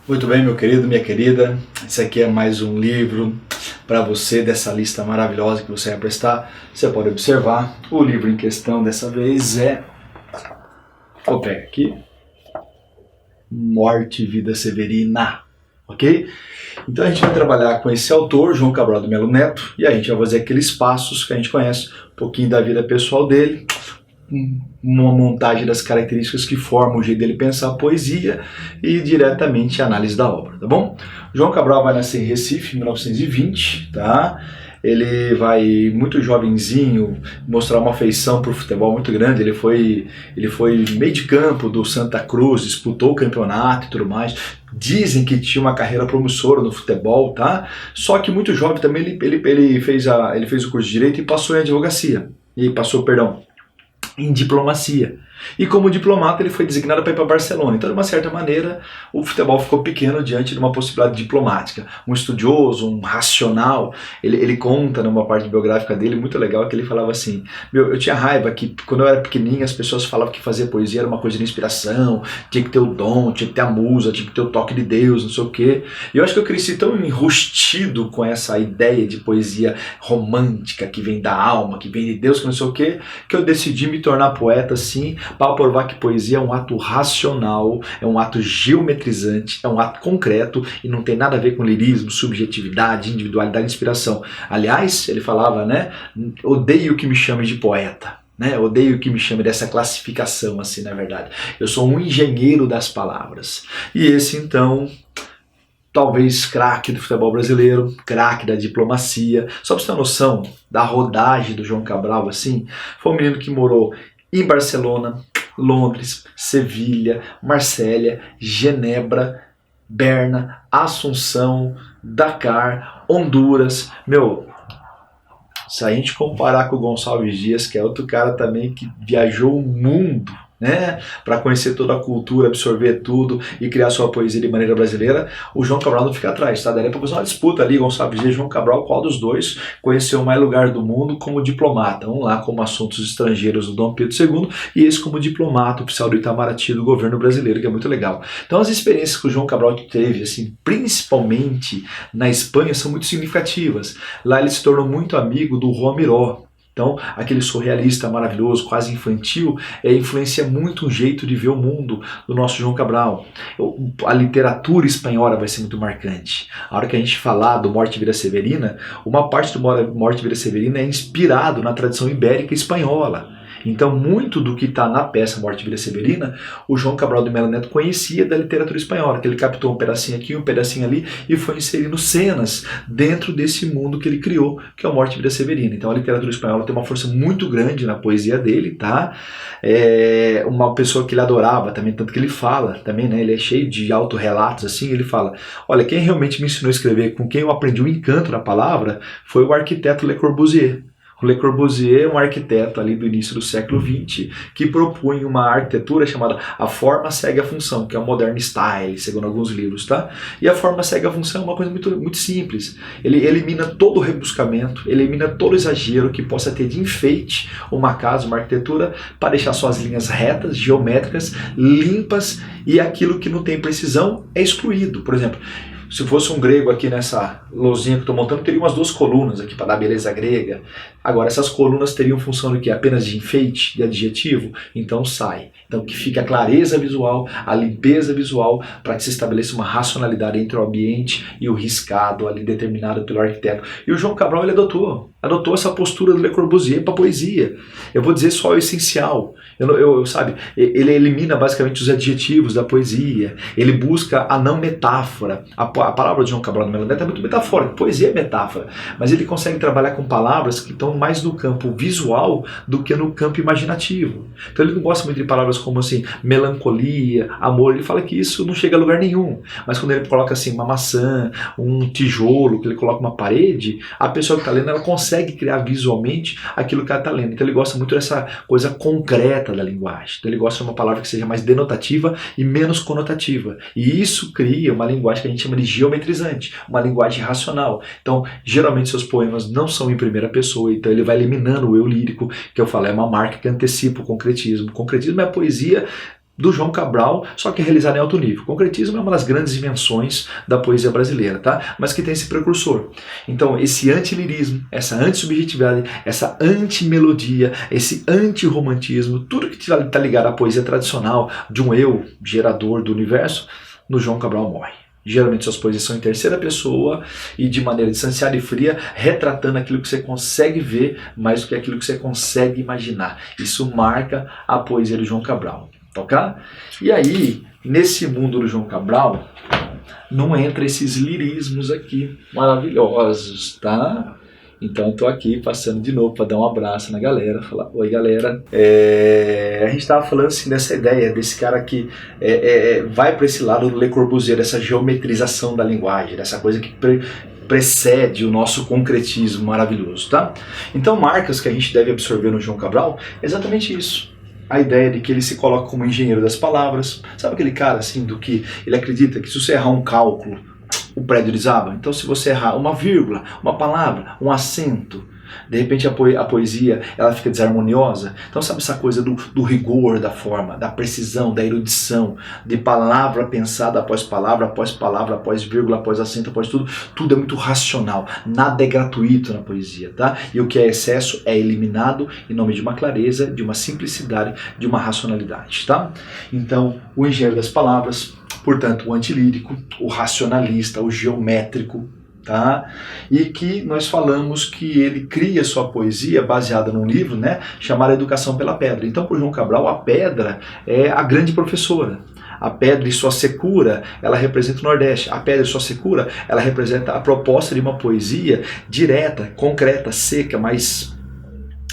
Muito bem, meu querido, minha querida, esse aqui é mais um livro para você dessa lista maravilhosa que você vai prestar. Você pode observar, o livro em questão dessa vez é, vou pegar aqui, Morte e Vida Severina, ok? Então a gente vai trabalhar com esse autor, João Cabral de Melo Neto, e a gente vai fazer aqueles passos que a gente conhece, um pouquinho da vida pessoal dele, uma montagem das características que formam o jeito dele pensar a poesia e diretamente a análise da obra, tá bom? João Cabral vai nascer em Recife em 1920, tá? Ele vai muito jovenzinho mostrar uma afeição por futebol muito grande. Ele foi meio de campo do Santa Cruz, disputou o campeonato e tudo mais. Dizem que tinha uma carreira promissora no futebol, tá? Só que muito jovem também ele fez o curso de Direito e passou em advocacia. Em diplomacia. E como diplomata ele foi designado para ir para Barcelona. Então, de uma certa maneira, o futebol ficou pequeno diante de uma possibilidade diplomática. Um estudioso, um racional, ele conta numa parte biográfica dele, muito legal, que ele falava assim, eu tinha raiva que quando eu era pequenininho as pessoas falavam que fazer poesia era uma coisa de inspiração, tinha que ter o dom, tinha que ter a musa, tinha que ter o toque de Deus, não sei o quê. E eu acho que eu cresci tão enrustido com essa ideia de poesia romântica, que vem da alma, que vem de Deus, que não sei o quê, que eu decidi me tornar poeta assim, para provar que poesia é um ato racional, é um ato geometrizante, é um ato concreto e não tem nada a ver com lirismo, subjetividade, individualidade, inspiração. Aliás, ele falava, né, odeio que me chame de poeta. Né? Odeio que me chame dessa classificação assim, na verdade. Eu sou um engenheiro das palavras. E esse, então, talvez craque do futebol brasileiro, craque da diplomacia. Só para você ter uma noção da rodagem do João Cabral, assim, foi um menino que morou em Barcelona, Londres, Sevilha, Marsella, Genebra, Berna, Assunção, Dakar, Honduras. Se a gente comparar com o Gonçalves Dias, que é outro cara também que viajou o mundo, né, para conhecer toda a cultura, absorver tudo e criar sua poesia de maneira brasileira, o João Cabral não fica atrás, tá? Daí para fazer uma disputa ali, Gonçalves Dias e João Cabral, qual dos dois conheceu mais lugar do mundo como diplomata? Um lá como assuntos estrangeiros do Dom Pedro II e esse como diplomata oficial do Itamaraty do governo brasileiro, que é muito legal. Então as experiências que o João Cabral teve, assim, principalmente na Espanha, são muito significativas. Lá ele se tornou muito amigo do Juan Miró. Então, aquele surrealista maravilhoso, quase infantil, influencia muito um jeito de ver o mundo do nosso João Cabral. A literatura espanhola vai ser muito marcante. A hora que a gente falar do Morte e Vida Severina, uma parte do Morte e Vida Severina é inspirado na tradição ibérica espanhola. Então, muito do que está na peça Morte e Vida Severina, o João Cabral de Melo Neto conhecia da literatura espanhola, que ele captou um pedacinho aqui, um pedacinho ali, e foi inserindo cenas dentro desse mundo que ele criou, que é o Morte e Vida Severina. Então, a literatura espanhola tem uma força muito grande na poesia dele, tá? É uma pessoa que ele adorava também, tanto que ele fala também, né? Ele é cheio de autorrelatos, assim, ele fala, olha, quem realmente me ensinou a escrever, com quem eu aprendi o encanto da palavra, foi o arquiteto Le Corbusier. O Le Corbusier é um arquiteto ali do início do século XX que propunha uma arquitetura chamada a forma segue a função, que é o modern style, segundo alguns livros, tá? E a forma segue a função é uma coisa muito, muito simples. Ele elimina todo o rebuscamento, elimina todo o exagero que possa ter de enfeite uma casa, uma arquitetura, para deixar suas linhas retas, geométricas, limpas, e aquilo que não tem precisão é excluído. Por exemplo, se fosse um grego aqui nessa lousinha que eu estou montando, teria umas 2 colunas aqui para dar beleza grega. Agora, essas colunas teriam função de quê? Apenas de enfeite, de adjetivo? Então sai. Então que fique a clareza visual, a limpeza visual, para que se estabeleça uma racionalidade entre o ambiente e o riscado ali determinado pelo arquiteto. E o João Cabral ele adotou essa postura do Le Corbusier para a poesia. Eu vou dizer só o essencial. Sabe, ele elimina basicamente os adjetivos da poesia, ele busca a não metáfora. A palavra de João Cabral de Melo Neto é muito metafórica, poesia é metáfora, mas ele consegue trabalhar com palavras que estão mais no campo visual do que no campo imaginativo. Então ele não gosta muito de palavras como assim, melancolia, amor, ele fala que isso não chega a lugar nenhum, mas quando ele coloca assim uma maçã, um tijolo, que ele coloca uma parede, a pessoa que está lendo, ela consegue criar visualmente aquilo que ela está lendo. Então ele gosta muito dessa coisa concreta da linguagem. Então ele gosta de uma palavra que seja mais denotativa e menos conotativa. E isso cria uma linguagem que a gente chama de geometrizante, uma linguagem racional. Então, geralmente seus poemas não são em primeira pessoa, então ele vai eliminando o eu lírico, que eu falo, é uma marca que antecipa o concretismo. O concretismo é a poesia do João Cabral, só que realizada em alto nível. O concretismo é uma das grandes invenções da poesia brasileira, tá? Mas que tem esse precursor. Então, esse antilirismo, essa antissubjetividade, essa antimelodia, esse antirromantismo, tudo que está ligado à poesia tradicional de um eu gerador do universo, no João Cabral morre. Geralmente suas poesias são em terceira pessoa e de maneira distanciada e fria, retratando aquilo que você consegue ver mais do que aquilo que você consegue imaginar. Isso marca a poesia do João Cabral. Ok? E aí, nesse mundo do João Cabral, não entra esses lirismos aqui maravilhosos, tá? Então estou aqui passando de novo para dar um abraço na galera, falar, oi galera. A gente estava falando assim dessa ideia, desse cara que vai para esse lado do Le Corbusier, dessa geometrização da linguagem, dessa coisa que precede o nosso concretismo maravilhoso, tá? Então marcas que a gente deve absorver no João Cabral é exatamente isso. A ideia de que ele se coloca como engenheiro das palavras. Sabe aquele cara assim do que ele acredita que se você errar um cálculo, o prédio desaba? Então se você errar uma vírgula, uma palavra, um acento, de repente a poesia ela fica desarmoniosa. Então sabe essa coisa do rigor da forma, da precisão, da erudição, de palavra pensada após palavra, após vírgula, após acento, após tudo é muito racional, nada é gratuito na poesia, tá? E o que é excesso é eliminado em nome de uma clareza, de uma simplicidade, de uma racionalidade, tá? Então o engenheiro das palavras, portanto o antilírico, o racionalista, o geométrico, tá? E que nós falamos que ele cria sua poesia baseada num livro, né, chamado Educação pela Pedra. Então, por João Cabral, a pedra é a grande professora. A pedra e sua secura, ela representa o Nordeste. A pedra e sua secura, ela representa a proposta de uma poesia direta, concreta, seca, mais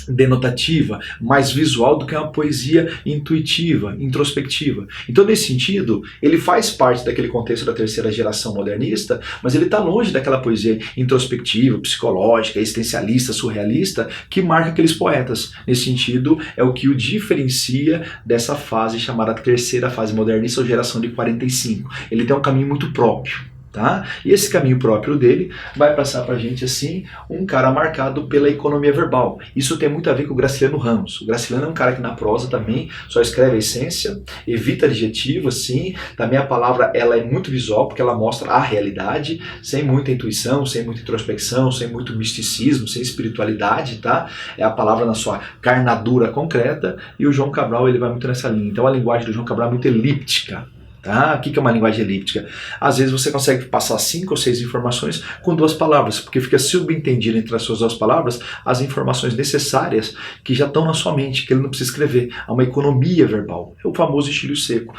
denotativa, mais visual do que uma poesia intuitiva, introspectiva. Então, nesse sentido, ele faz parte daquele contexto da terceira geração modernista, mas ele está longe daquela poesia introspectiva, psicológica, existencialista, surrealista, que marca aqueles poetas. Nesse sentido, é o que o diferencia dessa fase chamada terceira fase modernista, ou geração de 45. Ele tem um caminho muito próprio. Tá? E esse caminho próprio dele vai passar pra gente assim, um cara marcado pela economia verbal. Isso tem muito a ver com o Graciliano Ramos. O Graciliano é um cara que na prosa também só escreve a essência, evita adjetivo, assim. Também a palavra ela é muito visual, porque ela mostra a realidade, sem muita intuição, sem muita introspecção, sem muito misticismo, sem espiritualidade, tá? É a palavra na sua carnadura concreta, e o João Cabral ele vai muito nessa linha. Então a linguagem do João Cabral é muito elíptica. Tá? O que é uma linguagem elíptica? Às vezes você consegue passar 5 ou 6 informações com 2 palavras, porque fica subentendido entre as suas 2 palavras as informações necessárias que já estão na sua mente, que ele não precisa escrever. Há uma economia verbal. É o famoso estilo seco.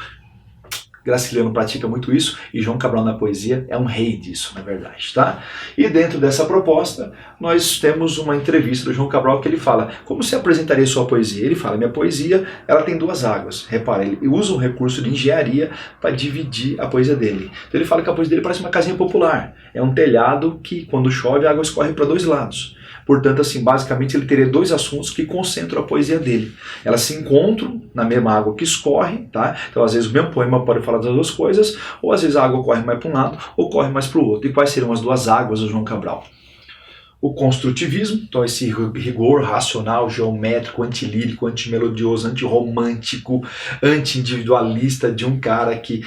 Graciliano pratica muito isso e João Cabral na poesia é um rei disso, na verdade, tá? E dentro dessa proposta, nós temos uma entrevista do João Cabral que ele fala, como você apresentaria sua poesia? Ele fala, minha poesia, ela tem 2 águas. Repara, ele usa um recurso de engenharia para dividir a poesia dele. Então ele fala que a poesia dele parece uma casinha popular. É um telhado que, quando chove, a água escorre para 2 lados. Portanto, assim, basicamente ele teria 2 assuntos que concentram a poesia dele. Elas se encontram na mesma água que escorre, tá? Então, às vezes, o mesmo poema pode falar das 2 coisas, ou às vezes a água corre mais para um lado, ou corre mais para o outro. E quais seriam as 2 águas do João Cabral? O construtivismo, então esse rigor racional, geométrico, antilírico, antimelodioso, antirromântico, anti-individualista de um cara que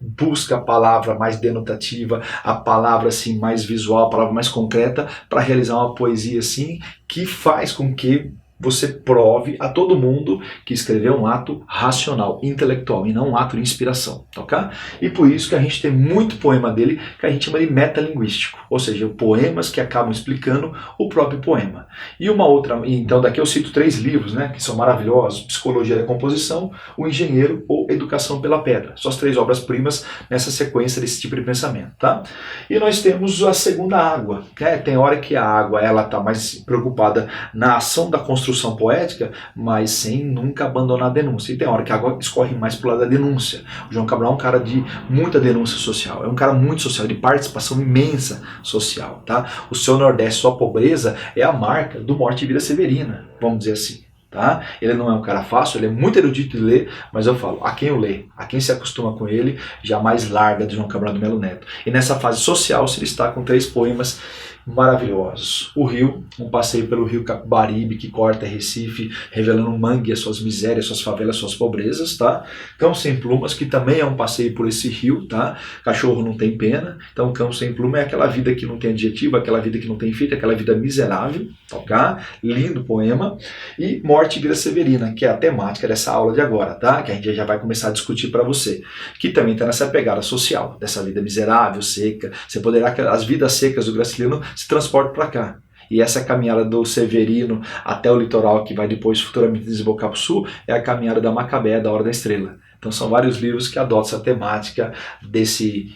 busca a palavra mais denotativa, a palavra assim mais visual, a palavra mais concreta para realizar uma poesia assim que faz com que você prove a todo mundo que escrever é um ato racional, intelectual, e não um ato de inspiração, ok? E por isso que a gente tem muito poema dele que a gente chama de metalinguístico, ou seja, poemas que acabam explicando o próprio poema. E uma outra, então daqui eu cito 3 livros, né, que são maravilhosos, Psicologia da Composição, O Engenheiro ou Educação pela Pedra. São as 3 obras-primas nessa sequência desse tipo de pensamento, tá? E nós temos a segunda água, né? Tem hora que a água ela está mais preocupada na ação da construção poética, mas sem nunca abandonar a denúncia. E tem hora que a água escorre mais para o lado da denúncia. O João Cabral é um cara de muita denúncia social, é um cara muito social, de participação imensa social, tá? O seu Nordeste, sua pobreza, é a marca do Morte e Vida Severina, vamos dizer assim. Tá? Ele não é um cara fácil, ele é muito erudito de ler, mas eu falo, a quem o lê, a quem se acostuma com ele, jamais larga de João Cabral do Melo Neto. E nessa fase social se ele está com 3 poemas maravilhosos. O rio, um passeio pelo rio Capibaribe, que corta Recife, revelando mangue, as suas misérias, suas favelas, suas pobrezas, tá? Cão Sem Plumas, que também é um passeio por esse rio, tá? Cachorro não tem pena, então Cão Sem Pluma é aquela vida que não tem adjetivo, aquela vida que não tem feito, aquela vida miserável, tá? Lindo poema. E Morte e Vida Severina, que é a temática dessa aula de agora, tá? Que a gente já vai começar a discutir para você, que também está nessa pegada social, dessa vida miserável, seca. Você poderá que as vidas secas do Graciliano se transportam para cá. E essa caminhada do Severino até o litoral, que vai depois futuramente desembocar para o sul, é a caminhada da Macabéa, da Hora da Estrela. Então são vários livros que adotam essa temática desse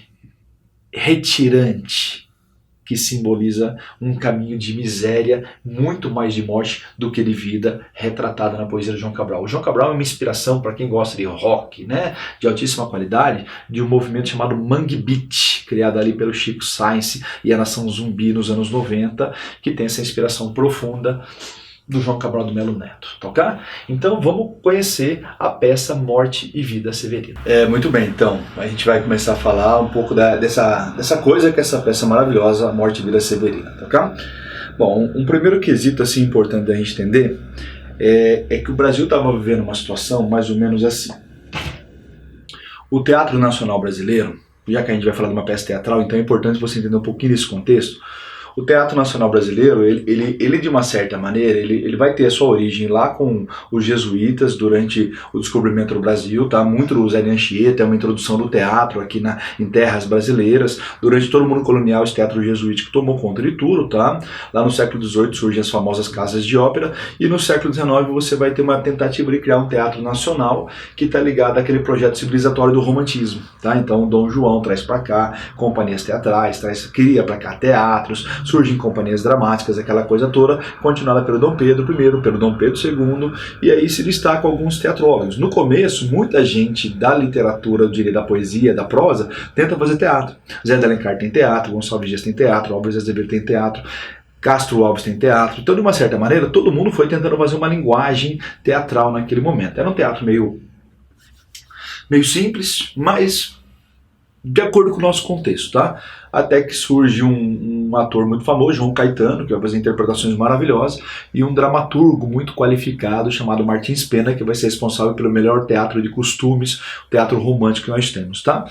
retirante, que simboliza um caminho de miséria, muito mais de morte do que de vida, retratada na poesia de João Cabral. O João Cabral é uma inspiração para quem gosta de rock, né, de altíssima qualidade, de um movimento chamado Mangue Beat, criado ali pelo Chico Science e a Nação Zumbi nos anos 90, que tem essa inspiração profunda do João Cabral do Melo Neto, tá ok? Então vamos conhecer a peça Morte e Vida Severina. Muito bem, então a gente vai começar a falar um pouco dessa coisa que é essa peça maravilhosa, Morte e Vida Severina, tá ok? Bom, um primeiro quesito assim importante da gente entender é que o Brasil estava vivendo uma situação mais ou menos assim. O Teatro Nacional Brasileiro, já que a gente vai falar de uma peça teatral, então é importante você entender um pouquinho desse contexto. O Teatro Nacional Brasileiro, ele de uma certa maneira, ele vai ter a sua origem lá com os jesuítas durante o descobrimento do Brasil, tá? Muito do Zé de Anchieta, é uma introdução do teatro aqui em terras brasileiras. Durante todo o mundo colonial, esse teatro jesuítico tomou conta de tudo, tá? Lá no século XVIII surgem as famosas casas de ópera, e no século XIX você vai ter uma tentativa de criar um teatro nacional que está ligado àquele projeto civilizatório do romantismo, tá? Então Dom João traz para cá companhias teatrais, cria para cá teatros, surgem companhias dramáticas, aquela coisa toda, continuada pelo Dom Pedro I, pelo Dom Pedro II, e aí se destacam alguns teatrólogos. No começo, muita gente da literatura, eu diria, da poesia, da prosa, tenta fazer teatro. Zé de Alencar tem teatro, Gonçalves Dias tem teatro, Álvares Azevedo tem teatro, Castro Alves tem teatro. Então, de uma certa maneira, todo mundo foi tentando fazer uma linguagem teatral naquele momento. Era um teatro meio simples, mas de acordo com o nosso contexto, tá? Até que surge um ator muito famoso, João Caetano, que vai fazer interpretações maravilhosas, e um dramaturgo muito qualificado chamado Martins Pena, que vai ser responsável pelo melhor teatro de costumes, o teatro romântico que nós temos, tá?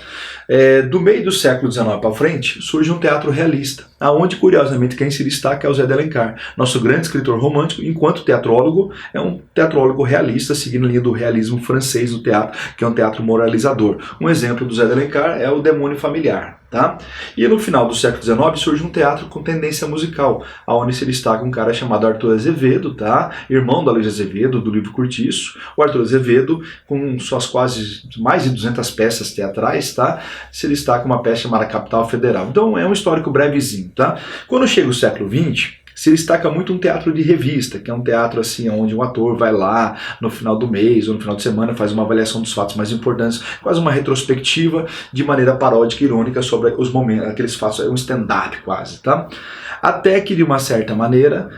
Do meio do século XIX para frente, surge um teatro realista, aonde, curiosamente, quem se destaca é o Zé de Alencar, nosso grande escritor romântico, enquanto teatrólogo, é um teatrólogo realista, seguindo a linha do realismo francês do teatro, que é um teatro moralizador. Um exemplo do Zé de Alencar é o Demônio Familiar. Tá? E no final do século XIX surge um teatro com tendência musical, onde se destaca um cara chamado Arthur Azevedo, tá? Irmão da Luiz Azevedo, do livro Curtiço. O Arthur Azevedo, com suas quase mais de 200 peças teatrais, tá? Se destaca uma peça chamada Capital Federal. Então é um histórico brevezinho. Tá? Quando chega o século XX, se destaca muito um teatro de revista, que é um teatro assim, onde um ator vai lá no final do mês ou no final de semana, faz uma avaliação dos fatos mais importantes, faz uma retrospectiva de maneira paródica e irônica sobre os momentos, aqueles fatos, é um stand-up quase, tá? Até que, de uma certa maneira,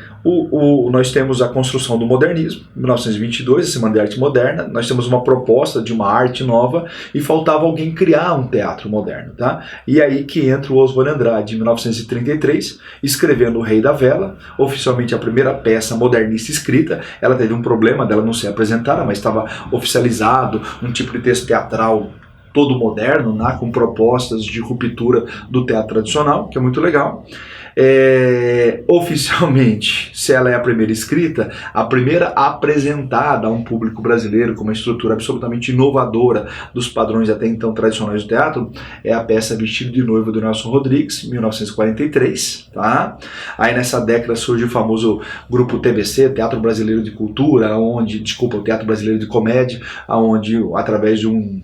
nós temos a construção do modernismo, em 1922, a Semana de Arte Moderna, nós temos uma proposta de uma arte nova e faltava alguém criar um teatro moderno, tá? E aí que entra o Oswald Andrade, em 1933, escrevendo O Rei da Vela, oficialmente a primeira peça modernista escrita. Ela teve um problema dela não ser apresentada, mas estava oficializado, um tipo de texto teatral todo moderno, né, com propostas de ruptura do teatro tradicional, que é muito legal. Oficialmente, se ela é a primeira escrita, a primeira apresentada a um público brasileiro com uma estrutura absolutamente inovadora dos padrões até então tradicionais do teatro, é a peça Vestido de Noiva do Nelson Rodrigues, 1943, tá? Aí nessa década surge o famoso grupo TBC, Teatro Brasileiro de Cultura, o Teatro Brasileiro de Comédia, onde através de um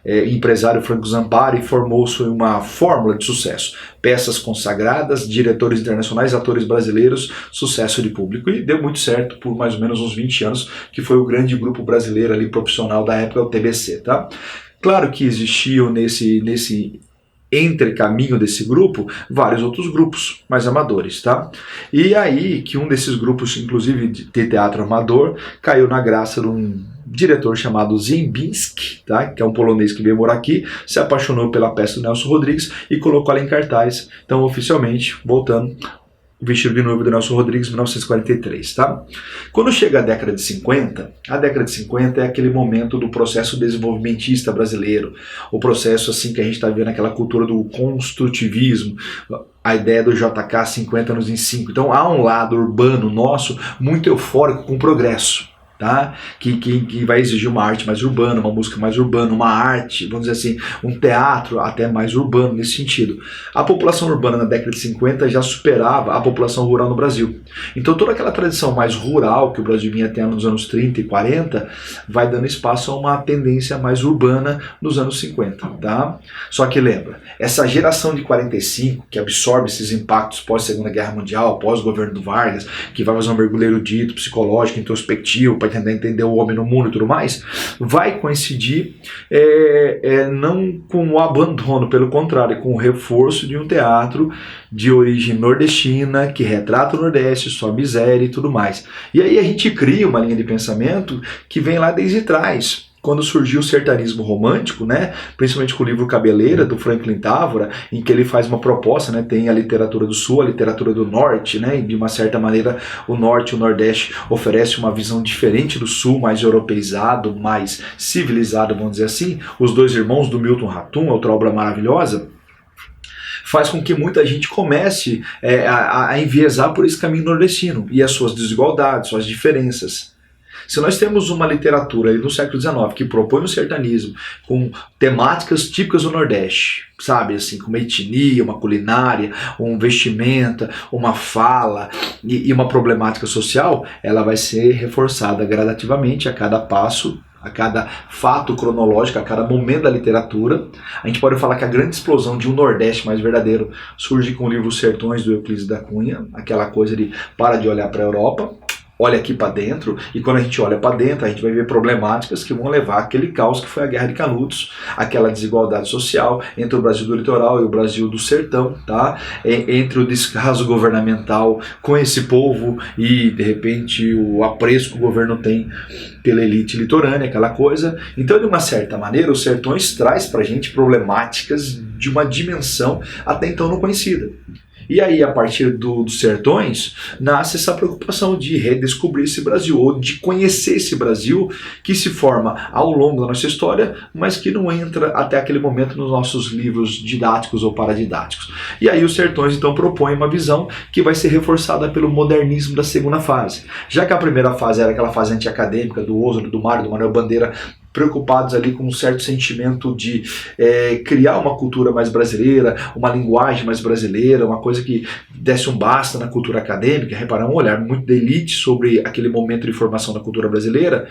empresário Franco Zampari formou-se uma fórmula de sucesso. Peças consagradas, diretores internacionais, atores brasileiros, sucesso de público. E deu muito certo por mais ou menos uns 20 anos, que foi o grande grupo brasileiro ali profissional da época, o TBC. Tá? Claro que existiam nesse entrecaminho desse grupo, vários outros grupos mais amadores, tá? E aí que um desses grupos, inclusive de teatro amador, caiu na graça de um diretor chamado Ziembinski, tá? Que é um polonês que veio morar aqui, se apaixonou pela peça do Nelson Rodrigues e colocou ela em cartaz. Então, oficialmente, voltando, Vestido de Noivo do Nelson Rodrigues, 1943, tá? Quando chega a década de 50 é aquele momento do processo desenvolvimentista brasileiro, o processo assim que a gente está vendo aquela cultura do construtivismo, a ideia do JK 50 anos em 5. Então há um lado urbano nosso muito eufórico com o progresso, tá? Que vai exigir uma arte mais urbana, uma música mais urbana, uma arte, vamos dizer assim, um teatro até mais urbano nesse sentido. A população urbana na década de 50 já superava a população rural no Brasil. Então toda aquela tradição mais rural que o Brasil vinha tendo nos anos 30 e 40 vai dando espaço a uma tendência mais urbana nos anos 50, tá? Só que lembra, essa geração de 45 que absorve esses impactos pós-Segunda Guerra Mundial, pós-governo do Vargas, que vai fazer um mergulho erudito, psicológico, introspectivo, para tentar entender o homem no mundo e tudo mais, vai coincidir não com o abandono, pelo contrário, com o reforço de um teatro de origem nordestina, que retrata o Nordeste, sua miséria e tudo mais. E aí a gente cria uma linha de pensamento que vem lá desde trás, quando surgiu o sertanismo romântico, né, principalmente com o livro Cabeleira, do Franklin Távora, em que ele faz uma proposta, né, tem a literatura do Sul, a literatura do Norte, né, e de uma certa maneira o Norte e o Nordeste oferecem uma visão diferente do Sul, mais europeizado, mais civilizado, vamos dizer assim. Os Dois Irmãos, do Milton Ratum, outra obra maravilhosa, faz com que muita gente comece a enviesar por esse caminho nordestino e as suas desigualdades, suas diferenças. Se nós temos uma literatura aí do século XIX que propõe um sertanismo com temáticas típicas do Nordeste, sabe, assim, com uma etnia, uma culinária, um vestimenta, uma fala e uma problemática social, ela vai ser reforçada gradativamente a cada passo, a cada fato cronológico, a cada momento da literatura. A gente pode falar que a grande explosão de um Nordeste mais verdadeiro surge com o livro Sertões, do Euclides da Cunha, aquela coisa de para de olhar para a Europa, olha aqui para dentro, e quando a gente olha para dentro, a gente vai ver problemáticas que vão levar àquele caos que foi a Guerra de Canudos, aquela desigualdade social entre o Brasil do litoral e o Brasil do sertão, tá? Entre o descaso governamental com esse povo e, de repente, o apreço que o governo tem pela elite litorânea, aquela coisa. Então, de uma certa maneira, os Sertões traz para a gente problemáticas de uma dimensão até então não conhecida. E aí, a partir dos Sertões, nasce essa preocupação de redescobrir esse Brasil, ou de conhecer esse Brasil que se forma ao longo da nossa história, mas que não entra até aquele momento nos nossos livros didáticos ou paradidáticos. E aí os Sertões, então, propõem uma visão que vai ser reforçada pelo modernismo da segunda fase. Já que a primeira fase era aquela fase antiacadêmica do Ozone, do Mário, do Manuel Bandeira, preocupados ali com um certo sentimento de criar uma cultura mais brasileira, uma linguagem mais brasileira, uma coisa que desse um basta na cultura acadêmica, reparar um olhar muito da elite sobre aquele momento de formação da cultura brasileira.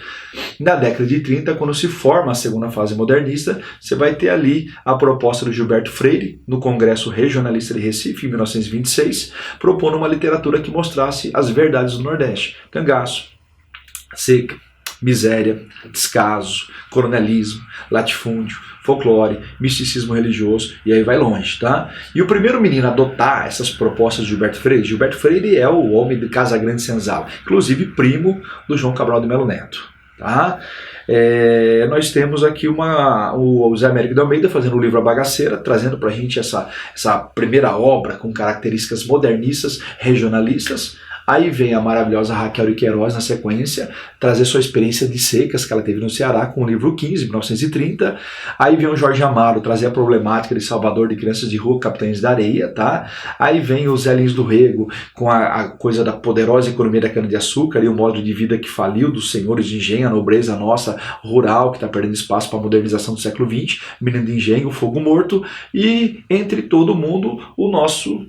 Na década de 30, quando se forma a segunda fase modernista, você vai ter ali a proposta do Gilberto Freire, no Congresso Regionalista de Recife, em 1926, propondo uma literatura que mostrasse as verdades do Nordeste: cangaço, seca, miséria, descaso, coronelismo, latifúndio, folclore, misticismo religioso, e aí vai longe, tá? E o primeiro menino a adotar essas propostas de Gilberto Freire é o homem de Casa Grande Senzala, inclusive primo do João Cabral de Melo Neto, tá? Nós temos aqui o Zé Américo de Almeida fazendo o livro A Bagaceira, trazendo pra gente essa primeira obra com características modernistas, regionalistas. Aí vem a maravilhosa Raquel de Queiroz na sequência, trazer sua experiência de secas que ela teve no Ceará com o livro 15, 1930. Aí vem o Jorge Amaro trazer a problemática de Salvador, de crianças de rua, Capitães da Areia, tá? Aí vem o Zé Lins do Rego com a coisa da poderosa economia da cana-de-açúcar e o modo de vida que faliu dos senhores de engenho, a nobreza nossa rural que está perdendo espaço para a modernização do século XX, Menino de Engenho, o Fogo Morto, e entre todo mundo o nosso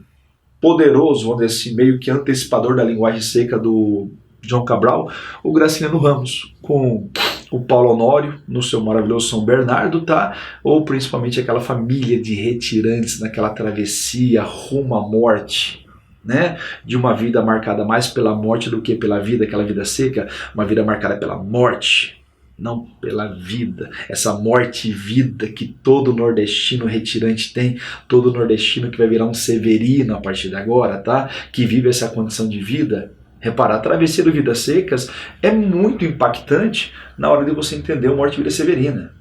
poderoso, vamos dizer assim, meio que antecipador da linguagem seca do João Cabral, o Graciliano Ramos, com o Paulo Honório no seu maravilhoso São Bernardo, tá? Ou principalmente aquela família de retirantes naquela travessia rumo à morte, né? De uma vida marcada mais pela morte do que pela vida, aquela vida seca, uma vida marcada pela morte, não pela vida, essa morte e vida que todo nordestino retirante tem, todo nordestino que vai virar um severino a partir de agora, tá? Que vive essa condição de vida. Repara, a travessia do Vidas Secas é muito impactante na hora de você entender o Morte e Vida Severina.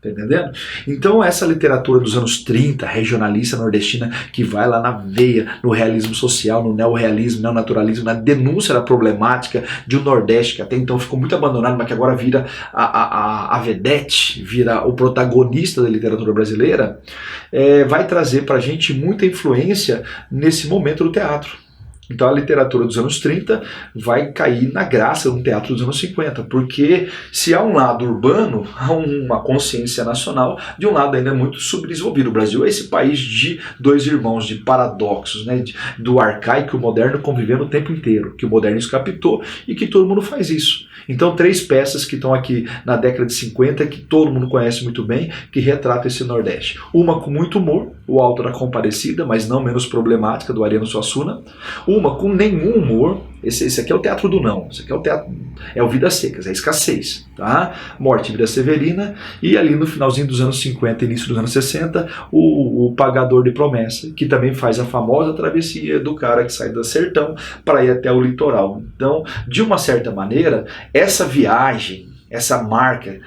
Tá entendendo? Então essa literatura dos anos 30, regionalista nordestina, que vai lá na veia, no realismo social, no neorrealismo, neonaturalismo, na denúncia da problemática de um Nordeste que até então ficou muito abandonado, mas que agora vira a vedete, vira o protagonista da literatura brasileira, vai trazer pra gente muita influência nesse momento do teatro. Então a literatura dos anos 30 vai cair na graça do teatro dos anos 50, porque se há um lado urbano, há uma consciência nacional, de um lado ainda muito subdesenvolvido. O Brasil é esse país de dois irmãos, de paradoxos, né? Do arcaico e o moderno convivendo o tempo inteiro, que o modernismo captou e que todo mundo faz isso. Então 3 peças que estão aqui na década de 50, que todo mundo conhece muito bem, que retratam esse Nordeste. Uma com muito humor, O Alto da Compadecida, mas não menos problemática, do Ariano Suassuna. Uma com nenhum humor, esse aqui é o teatro do não, esse aqui é o teatro, é o Vidas Secas, é a escassez, tá? Morte e Vida Severina, e ali no finalzinho dos anos 50, início dos anos 60, o Pagador de Promessa, que também faz a famosa travessia do cara que sai do sertão para ir até o litoral. Então, de uma certa maneira, essa viagem, essa marca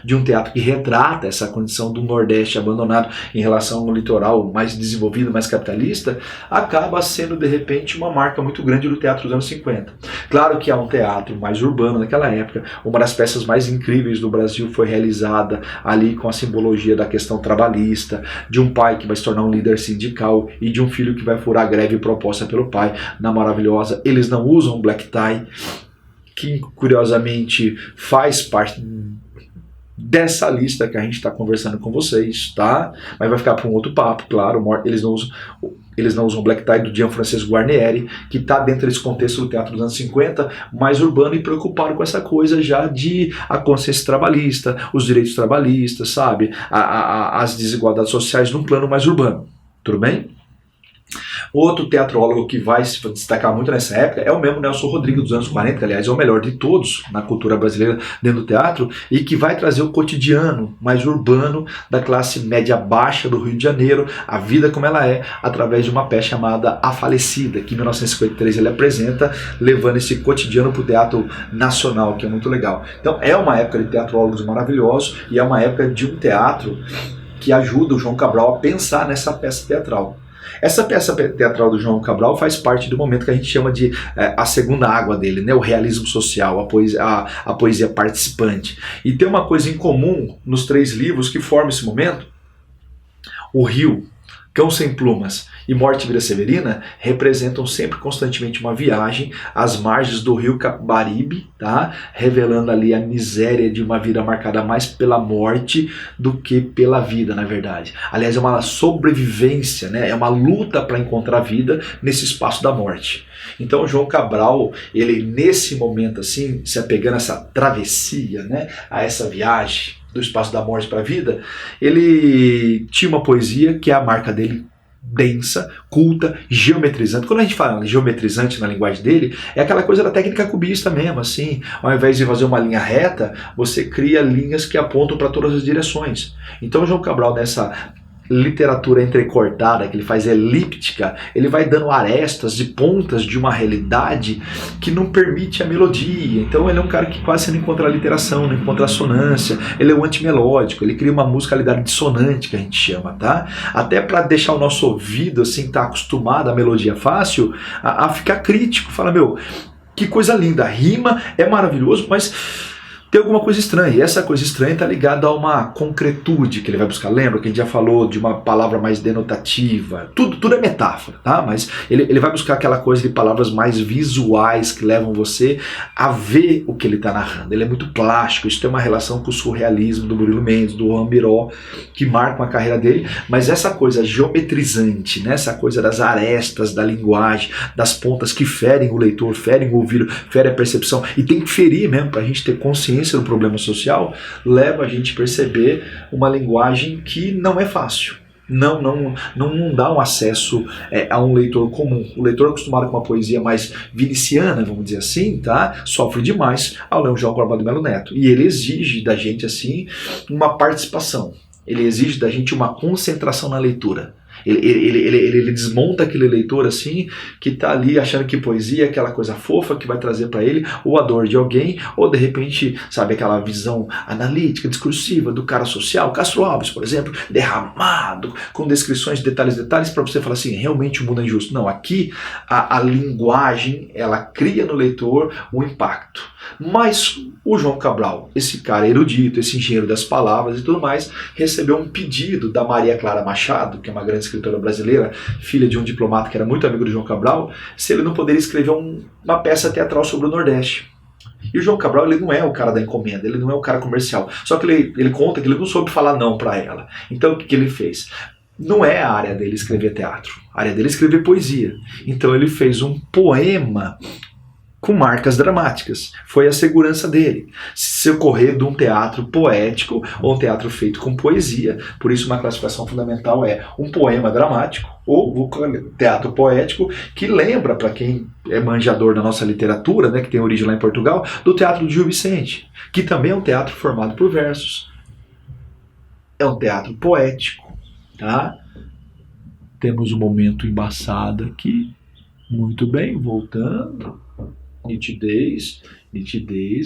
de um teatro que retrata essa condição do Nordeste abandonado em relação ao litoral mais desenvolvido, mais capitalista, acaba sendo de repente uma marca muito grande do teatro dos anos 50. Claro que é um teatro mais urbano naquela época, uma das peças mais incríveis do Brasil foi realizada ali com a simbologia da questão trabalhista, de um pai que vai se tornar um líder sindical e de um filho que vai furar a greve proposta pelo pai na maravilhosa Eles Não Usam Black Tie, que curiosamente faz parte dessa lista que a gente está conversando com vocês, tá? Mas vai ficar para um outro papo, claro. Eles não usam Black Tie, do Gianfrancesco Guarnieri, que está dentro desse contexto do teatro dos anos 50, mais urbano e preocupado com essa coisa já de a consciência trabalhista, os direitos trabalhistas, sabe? As desigualdades sociais num plano mais urbano. Tudo bem? Outro teatrólogo que vai se destacar muito nessa época é o mesmo Nelson Rodrigues dos anos 40, que aliás é o melhor de todos na cultura brasileira dentro do teatro, e que vai trazer o cotidiano mais urbano da classe média baixa do Rio de Janeiro, a vida como ela é, através de uma peça chamada A Falecida, que em 1953 ele apresenta, levando esse cotidiano para o teatro nacional, que é muito legal. Então é uma época de teatrólogos maravilhosos e é uma época de um teatro que ajuda o João Cabral a pensar nessa peça teatral. Essa peça teatral do João Cabral faz parte do momento que a gente chama de a segunda água dele, né? O realismo social, a poesia participante. E tem uma coisa em comum nos 3 livros que formam esse momento. O Rio, Cão Sem Plumas e Morte e Vida Severina representam sempre constantemente uma viagem às margens do rio Capibaribe, tá? Revelando ali a miséria de uma vida marcada mais pela morte do que pela vida, na verdade. Aliás, é uma sobrevivência, né? É uma luta para encontrar vida nesse espaço da morte. Então o João Cabral, ele nesse momento assim, se apegando a essa travessia, né? A essa viagem do espaço da morte para a vida, ele tinha uma poesia que é a marca dele, densa, culta, geometrizante. Quando a gente fala geometrizante na linguagem dele, é aquela coisa da técnica cubista mesmo, assim, ao invés de fazer uma linha reta, você cria linhas que apontam para todas as direções. Então o João Cabral, nessa literatura entrecortada, que ele faz elíptica, ele vai dando arestas e pontas de uma realidade que não permite a melodia. Então ele é um cara que quase não encontra a literação, não encontra a sonância, ele é um antimelódico, ele cria uma musicalidade dissonante, que a gente chama, tá? Até para deixar o nosso ouvido, assim, tá acostumado à melodia fácil, a ficar crítico, fala, meu, que coisa linda, a rima é maravilhoso, mas tem alguma coisa estranha, e essa coisa estranha está ligada a uma concretude que ele vai buscar. Lembra que a gente já falou de uma palavra mais denotativa? Tudo é metáfora, tá? Mas ele vai buscar aquela coisa de palavras mais visuais que levam você a ver o que ele está narrando. Ele é muito plástico, isso tem uma relação com o surrealismo do Murilo Mendes, do Juan Miró, que marcam a carreira dele, mas essa coisa geometrizante, né? Essa coisa das arestas da linguagem, das pontas que ferem o leitor, ferem o ouvido, ferem a percepção, e tem que ferir mesmo para a gente ter consciência do problema social, leva a gente a perceber uma linguagem que não é fácil. Não dá um acesso a um leitor comum. O leitor acostumado com uma poesia mais viniciana, vamos dizer assim, tá? Sofre demais ao ler o João Cabral de Melo Neto. E ele exige da gente assim uma participação. Ele exige da gente uma concentração na leitura. Ele desmonta aquele leitor assim, que está ali achando que poesia é aquela coisa fofa que vai trazer para ele ou a dor de alguém, ou de repente, sabe, aquela visão analítica, discursiva do cara social, Castro Alves, por exemplo, derramado, com descrições, detalhes, para você falar assim, realmente o mundo é injusto. Não, aqui a linguagem, ela cria no leitor um impacto. Mas o João Cabral, esse cara erudito, esse engenheiro das palavras e tudo mais, recebeu um pedido da Maria Clara Machado, que é uma grande escritora brasileira, filha de um diplomata que era muito amigo do João Cabral, se ele não poderia escrever uma peça teatral sobre o Nordeste. E o João Cabral, ele não é o cara da encomenda, ele não é o cara comercial. Só que ele conta que ele não soube falar não para ela. Então o que ele fez? Não é a área dele escrever teatro, a área dele é escrever poesia. Então ele fez um poema com marcas dramáticas. Foi a segurança dele. Se ocorrer de um teatro poético ou um teatro feito com poesia, por isso uma classificação fundamental é um poema dramático ou o teatro poético, que lembra, para quem é manjador da nossa literatura, né, que tem origem lá em Portugal, do teatro de Gil Vicente, que também é um teatro formado por versos. É um teatro poético. Tá? Temos um momento embaçado aqui. Muito bem, voltando. Nitidez,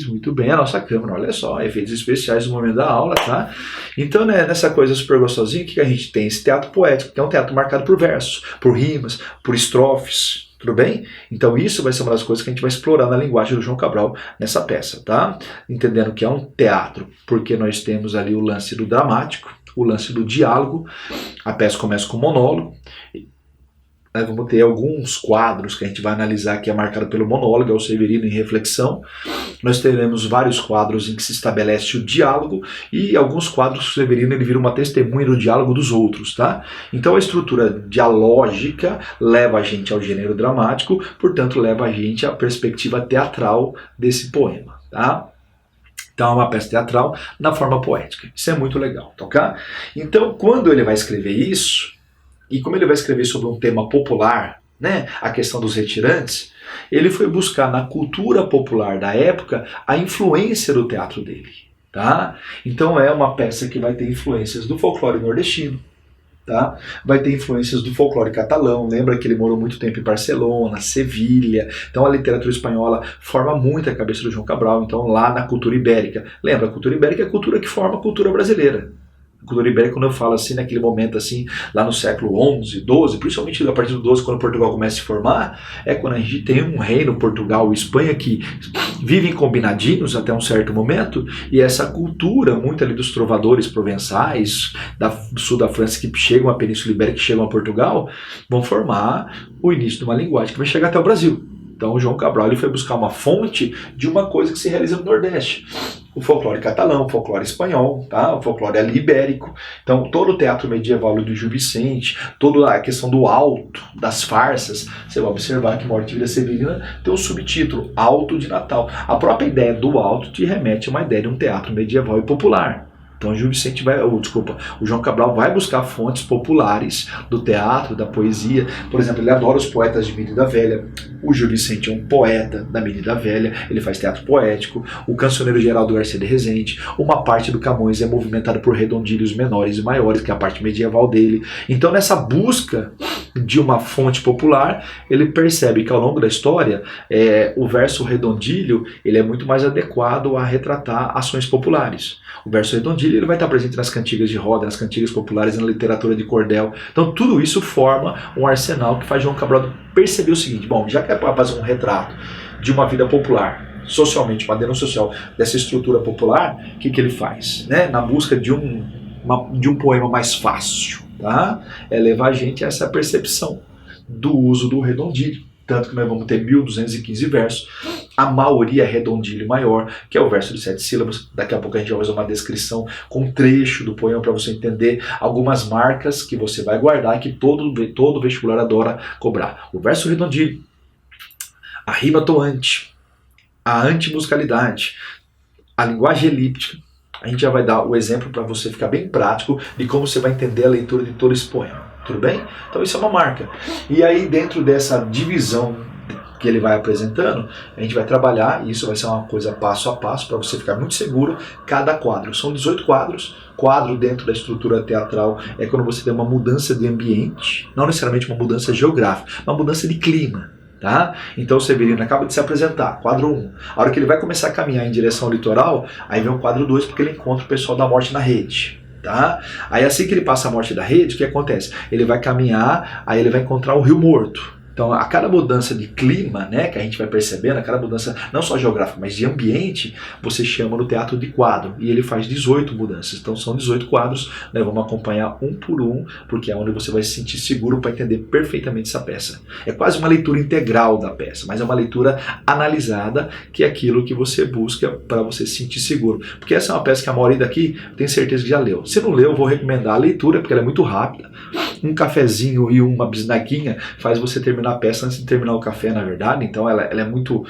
muito bem, a nossa câmera, olha só, efeitos especiais no momento da aula, tá? Então, né, nessa coisa super gostosinha, o que a gente tem? Esse teatro poético, que é um teatro marcado por versos, por rimas, por estrofes, tudo bem? Então isso vai ser uma das coisas que a gente vai explorar na linguagem do João Cabral nessa peça, tá? Entendendo que é um teatro, porque nós temos ali o lance do dramático, o lance do diálogo, a peça começa com um monólogo, nós vamos ter alguns quadros que a gente vai analisar que é marcado pelo monólogo, é o Severino em reflexão. Nós teremos vários quadros em que se estabelece o diálogo e alguns quadros que o Severino ele vira uma testemunha do diálogo dos outros, tá? Então a estrutura dialógica leva a gente ao gênero dramático, portanto leva a gente à perspectiva teatral desse poema, tá? Então é uma peça teatral na forma poética. Isso é muito legal, tá? Então quando ele vai escrever isso, e como ele vai escrever sobre um tema popular, né, a questão dos retirantes, ele foi buscar na cultura popular da época a influência do teatro dele. Tá? Então é uma peça que vai ter influências do folclore nordestino, tá? Vai ter influências do folclore catalão, lembra que ele morou muito tempo em Barcelona, Sevilha, então a literatura espanhola forma muito a cabeça do João Cabral, então lá na cultura ibérica. Lembra, a cultura ibérica é a cultura que forma a cultura brasileira. A cultura ibérica, quando eu falo assim, naquele momento assim, lá no século XI, XII, principalmente a partir do XII, quando Portugal começa a se formar, é quando a gente tem um reino, Portugal e Espanha, que vivem combinadinhos até um certo momento, e essa cultura, muito ali dos trovadores provençais, do sul da França, que chegam à Península Ibérica, que chegam a Portugal, vão formar o início de uma linguagem que vai chegar até o Brasil. Então o João Cabral ele foi buscar uma fonte de uma coisa que se realiza no Nordeste. O folclore catalão, o folclore espanhol, tá? O folclore ali ibérico. Então todo o teatro medieval do Gil Vicente, toda a questão do alto, das farsas, você vai observar que Morte e Vida Severina tem um subtítulo, Alto de Natal. A própria ideia do alto te remete a uma ideia de um teatro medieval e popular. Então o João Cabral vai buscar fontes populares do teatro, da poesia. Por exemplo, ele adora os poetas de Menina Velha. O Gil Vicente é um poeta da Menina Velha, ele faz teatro poético. O cancioneiro Geraldo Garcia de Rezende, uma parte do Camões é movimentada por redondilhos menores e maiores, que é a parte medieval dele. Então nessa busca de uma fonte popular, ele percebe que ao longo da história, o verso redondilho ele é muito mais adequado a retratar ações populares. O verso redondilho ele vai estar presente nas cantigas de roda, nas cantigas populares, na literatura de cordel. Então tudo isso forma um arsenal que faz João Cabral perceber o seguinte: bom, já que é para fazer um retrato de uma vida popular, socialmente, uma denúncia social dessa estrutura popular, o que ele faz? Né? Na busca de um poema mais fácil, tá? É levar a gente a essa percepção do uso do redondilho. Tanto que nós vamos ter 1215 versos, a maioria é redondilho maior, que é o verso de 7 sílabas. Daqui a pouco a gente vai fazer uma descrição com um trecho do poema para você entender algumas marcas que você vai guardar, que todo vestibular adora cobrar. O verso redondilho, a rima toante, a antimusicalidade, a linguagem elíptica. A gente já vai dar o exemplo para você ficar bem prático de como você vai entender a leitura de todo esse poema. Tudo bem? Então isso é uma marca. E aí dentro dessa divisão que ele vai apresentando, a gente vai trabalhar, e isso vai ser uma coisa passo a passo, para você ficar muito seguro, cada quadro. São 18 quadros. Quadro dentro da estrutura teatral é quando você tem uma mudança de ambiente, não necessariamente uma mudança geográfica, uma mudança de clima. Tá? Então o Severino acaba de se apresentar, quadro 1. A hora que ele vai começar a caminhar em direção ao litoral, aí vem o quadro 2, porque ele encontra o pessoal da Morte na Rede. Tá? Aí assim que ele passa a Morte da Rede, o que acontece? Ele vai caminhar, aí ele vai encontrar o Rio Morto. Então, a cada mudança de clima, né, que a gente vai percebendo, a cada mudança, não só geográfica, mas de ambiente, você chama no teatro de quadro. E ele faz 18 mudanças. Então, são 18 quadros, né, vamos acompanhar um por um, porque é onde você vai se sentir seguro para entender perfeitamente essa peça. É quase uma leitura integral da peça, mas é uma leitura analisada, que é aquilo que você busca para você se sentir seguro. Porque essa é uma peça que a maioria daqui tem certeza que já leu. Se não leu, eu vou recomendar a leitura, porque ela é muito rápida. Um cafezinho e uma bisnaguinha faz você terminar a peça antes de terminar o café, na verdade. Então ela é muito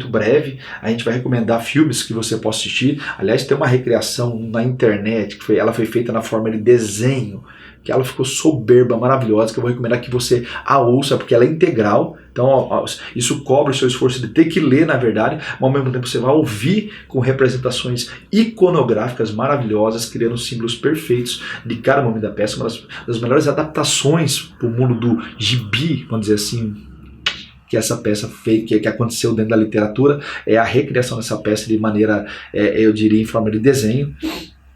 breve. A gente vai recomendar filmes que você possa assistir. Aliás, tem uma recriação na internet, ela foi feita na forma de desenho, que ela ficou soberba, maravilhosa, que eu vou recomendar que você a ouça, porque ela é integral. Então isso cobre o seu esforço de ter que ler, na verdade, mas ao mesmo tempo você vai ouvir com representações iconográficas maravilhosas, criando símbolos perfeitos de cada momento da peça. Uma das melhores adaptações para o mundo do gibi, vamos dizer assim, que essa peça fez, que aconteceu dentro da literatura, é a recriação dessa peça de maneira, eu diria, em forma de desenho.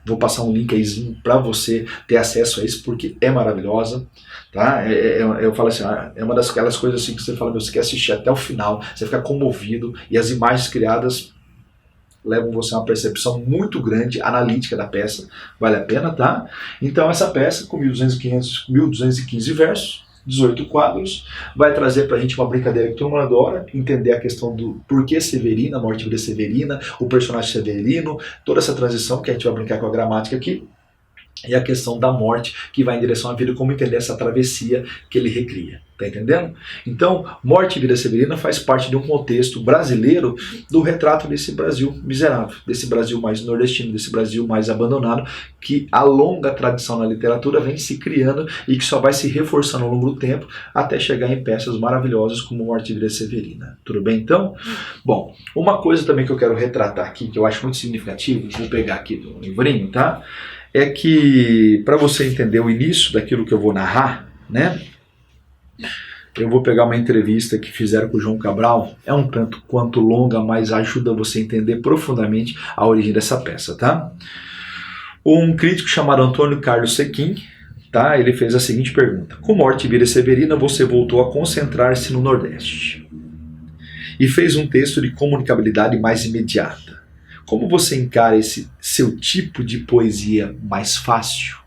Vou passar um link aí para você ter acesso a isso, porque é maravilhosa. Tá? Eu falo assim, é uma daquelas coisas assim que você fala, você quer assistir até o final, você fica comovido, e as imagens criadas levam você a uma percepção muito grande, analítica da peça. Vale a pena, tá? Então essa peça, com 1215 versos, 18 quadros, vai trazer pra gente uma brincadeira que todo mundo adora, entender a questão do porquê Severina, a morte e vida Severina, o personagem Severino, toda essa transição que a gente vai brincar com a gramática aqui, e a questão da morte que vai em direção à vida, como entender essa travessia que ele recria. Tá entendendo? Então, Morte e Vida Severina faz parte de um contexto brasileiro do retrato desse Brasil miserável, desse Brasil mais nordestino, desse Brasil mais abandonado, que a longa tradição na literatura vem se criando e que só vai se reforçando ao longo do tempo até chegar em peças maravilhosas como Morte e Vida Severina. Tudo bem, então? Bom, uma coisa também que eu quero retratar aqui, que eu acho muito significativo, vou pegar aqui do livrinho, tá? É que, para você entender o início daquilo que eu vou narrar, né? Eu vou pegar uma entrevista que fizeram com o João Cabral, é um tanto quanto longa, mas ajuda você a entender profundamente a origem dessa peça, tá? Um crítico chamado Antônio Carlos Sequim, tá? Ele fez a seguinte pergunta: com Morte e Vida Severina, você voltou a concentrar-se no Nordeste e fez um texto de comunicabilidade mais imediata. Como você encara esse seu tipo de poesia mais fácil?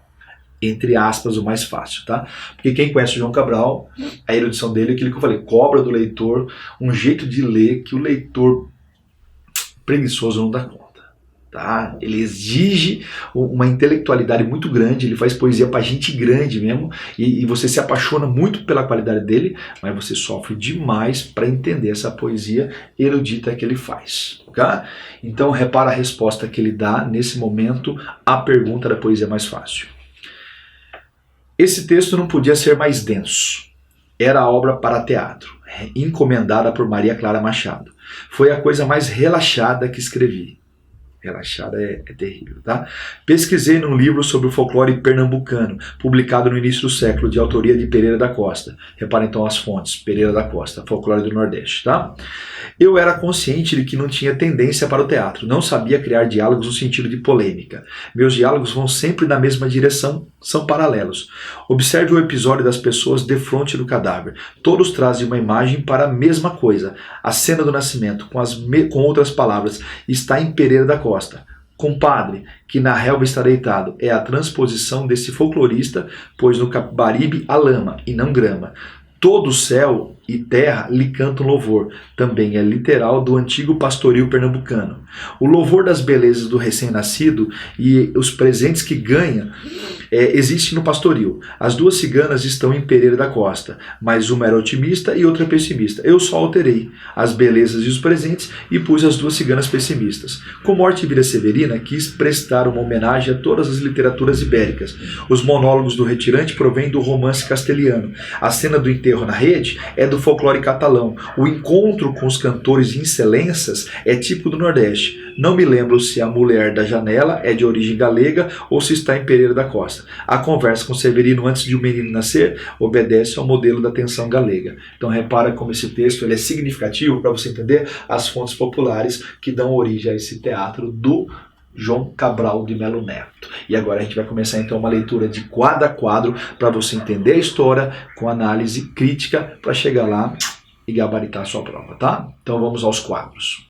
Entre aspas, o mais fácil, tá? Porque quem conhece o João Cabral, a erudição dele é aquilo que eu falei, cobra do leitor um jeito de ler que o leitor preguiçoso não dá conta, tá? Ele exige uma intelectualidade muito grande, ele faz poesia pra gente grande mesmo, e você se apaixona muito pela qualidade dele, mas você sofre demais para entender essa poesia erudita que ele faz, tá? Então repara a resposta que ele dá nesse momento à pergunta da poesia mais fácil. Esse texto não podia ser mais denso. Era a obra para teatro, encomendada por Maria Clara Machado. Foi a coisa mais relaxada que escrevi. Relaxada é terrível, tá? Pesquisei num livro sobre o folclore pernambucano, publicado no início do século, de autoria de Pereira da Costa. Repara então as fontes, Pereira da Costa, folclore do Nordeste, tá? Eu era consciente de que não tinha tendência para o teatro, não sabia criar diálogos no sentido de polêmica. Meus diálogos vão sempre na mesma direção, são paralelos. Observe o episódio das pessoas defronte do cadáver. Todos trazem uma imagem para a mesma coisa. A cena do nascimento, com outras palavras, está em Pereira da Costa. Compadre, que na relva está deitado, é a transposição desse folclorista, pois no Capibaribe há lama e não grama. Todo céu e terra lhe cantam louvor, também é literal do antigo pastoril pernambucano. O louvor das belezas do recém-nascido e os presentes que ganha existe no pastoril. As duas ciganas estão em Pereira da Costa, mas uma era otimista e outra pessimista. Eu só alterei as belezas e os presentes e pus as duas ciganas pessimistas. Com Morte e Vida Severina, quis prestar uma homenagem a todas as literaturas ibéricas. Os monólogos do retirante provêm do romance castelhano. A cena do enterro na rede é do do folclore catalão. O encontro com os cantores em excelências é típico do Nordeste. Não me lembro se a mulher da janela é de origem galega ou se está em Pereira da Costa. A conversa com Severino antes de o menino nascer obedece ao modelo da tensão galega. Então repara como esse texto ele é significativo para você entender as fontes populares que dão origem a esse teatro do João Cabral de Melo Neto. E agora a gente vai começar então uma leitura de quadro a quadro para você entender a história com análise crítica para chegar lá e gabaritar a sua prova, tá? Então vamos aos quadros.